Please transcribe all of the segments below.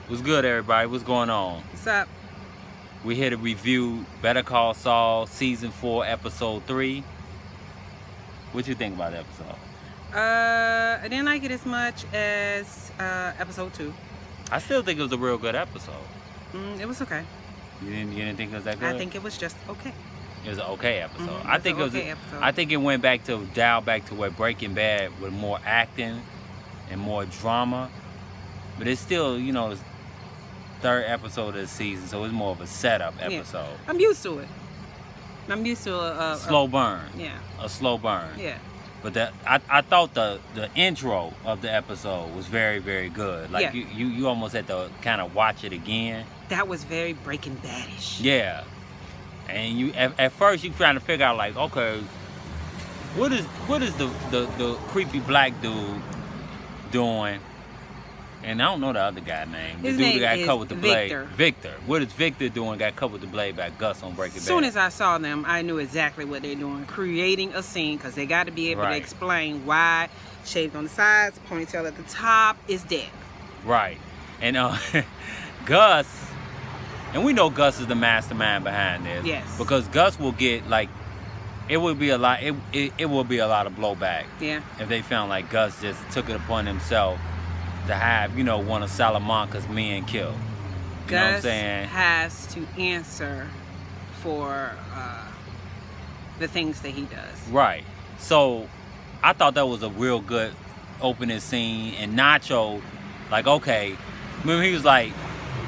What's good, everybody? What's going on? What's up? We're here to review Better Call Saul Season 4, Episode 3. What you think about the episode? I didn't like it as much as episode 2. I still think it was a real good episode. It was okay. You didn't think it was that good? I think it was just okay. It was an okay episode. I think episode. I think it went back to where Breaking Bad with more acting and more drama. But it's still, you know, the third episode of the season, so it's more of a setup episode. Yeah. I'm used to it. I'm used to a slow burn. Yeah. A slow burn. Yeah. But I thought the intro of the episode was very, very good. Like you almost had to kind of watch it again. That was very Breaking Bad-ish. Yeah. And you at first you trying to figure out like, okay, what is the creepy black dude doing? And I don't know the other guy's name. The dude that got cut with the blade. Victor. What is Victor doing? Got cut with the blade by Gus on Breaking Bad. As soon as I saw them, I knew exactly what they're doing. Creating a scene, because they got to be able to explain why shaved on the sides, ponytail at the top is dead. Right. And Gus, and we know Gus is the mastermind behind this. Yes. Because Gus will get like, it would be a lot. It will be a lot of blowback. Yeah. If they found like Gus just took it upon himself to have, you know, one of Salamanca's men killed. You know what I'm saying? Has to answer for the things that he does. Right. So I thought that was a real good opening scene. And Nacho, like, okay, remember he was like,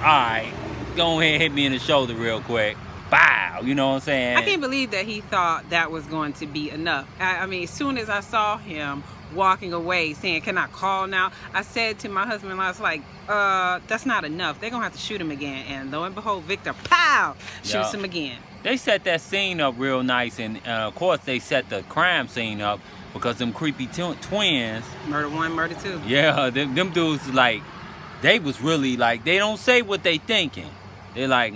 all right, go ahead and hit me in the shoulder real quick. Bow, you know what I'm saying? I can't believe that he thought that was going to be enough. I mean, as soon as I saw him walking away saying, can I call now? I said to my husband, I was like, that's not enough. They're going to have to shoot him again. And lo and behold, Victor, pow, shoots him again. They set that scene up real nice. And, of course, they set the crime scene up because them creepy twins. Murder 1, murder 2. Yeah, them dudes, like, they was really, like, they don't say what they thinking. They're like,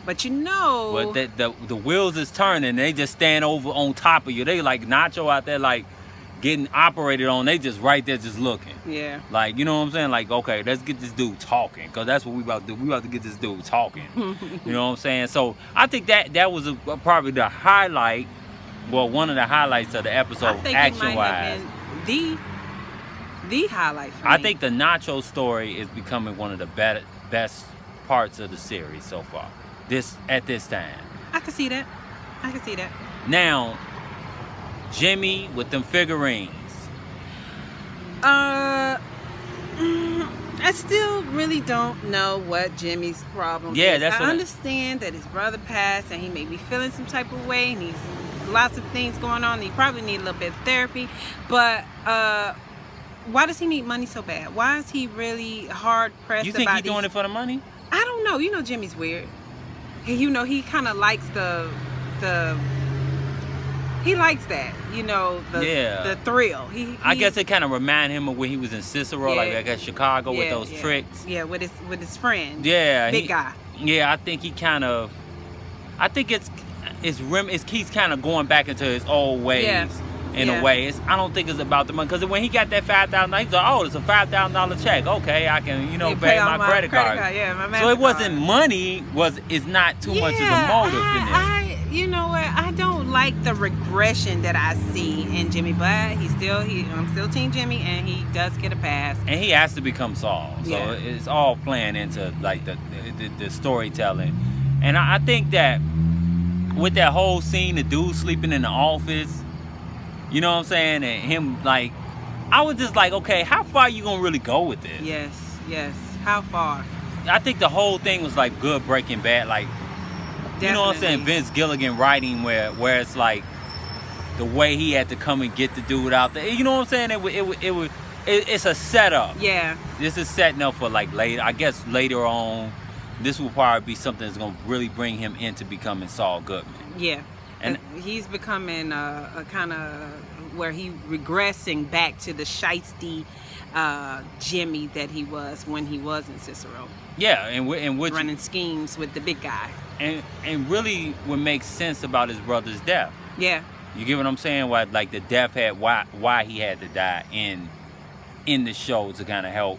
But you know. But the wheels is turning. They just stand over on top of you. They like Nacho out there, like, getting operated on. They just right there just looking. Yeah. Like, you know what I'm saying? Like, okay, let's get this dude talking. Because that's what we about to do. We about to get this dude talking. You know what I'm saying? So I think that was probably the highlight. Well, one of the highlights of the episode, action-wise. The highlight for me. I think the Nacho story is becoming one of the best parts of the series so far. At this time. I can see that. Now, Jimmy with them figurines. I still really don't know what Jimmy's problem is. I understand that his brother passed and he may be feeling some type of way and he's lots of things going on. He probably need a little bit of therapy. But why does he need money so bad? Why is he really hard pressed? You think he's doing it for the money? I don't know. You know Jimmy's weird. You know, he kind of likes he likes that, you know, the thrill. I guess it kind of reminded him of when he was in Cicero, like at Chicago with those tricks. Yeah, with his friend. Yeah, big guy. Yeah, I think he kind of. I think he's kind of going back into his old ways in a way. I don't think it's about the money, because when he got that $5,000, he's like, oh, it's a $5,000 check. Okay, I can pay my credit card. Yeah, my so it wasn't money. It's not too much of the motive in there. You know what? I don't like the regression that I see in Jimmy, but I'm still Team Jimmy, and he does get a pass. And he has to become Saul, so it's all playing into like the storytelling. And I think that with that whole scene, the dude sleeping in the office, you know what I'm saying, and him like, I was just like, okay, how far you gonna really go with this? Yes. How far? I think the whole thing was like good Breaking Bad, like. Definitely. You know what I'm saying? Vince Gilligan writing where it's like the way he had to come and get the dude out there. You know what I'm saying? It's a setup. Yeah. This is setting up for like later. I guess later on, this will probably be something that's gonna really bring him into becoming Saul Goodman. Yeah. And he's becoming a kind of where he regressing back to the shiesty Jimmy that he was when he was in Cicero. Yeah, and which running schemes with the big guy. And really what makes sense about his brother's death. Yeah. You get what I'm saying? Why like the death had why he had to die in the show to kind of help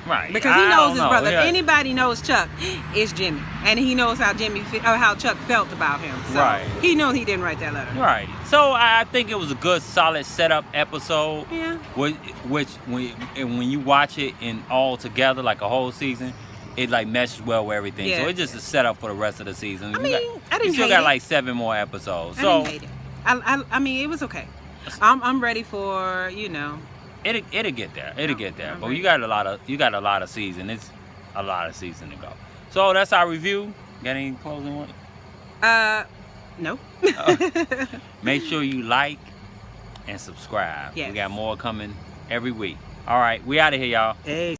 Right. Because he knows his brother. If anybody knows Chuck, it's Jimmy. And he knows how how Chuck felt about him. So he knows he didn't write that letter. Right. So I think it was a good, solid setup episode. Yeah. Which when you watch it in all together, like a whole season, it like meshes well with everything. Yeah. So it's just a setup for the rest of the season. I mean, I didn't hate it. You still got like 7 more episodes. I didn't hate it. I mean, it was okay. I'm ready for, you know. It'll get there. It'll get there. But you got a lot of season. It's a lot of season to go. So that's our review. Got any closing one? No. Make sure you like and subscribe. Yes. We got more coming every week. All right, we out of here, y'all. Hey.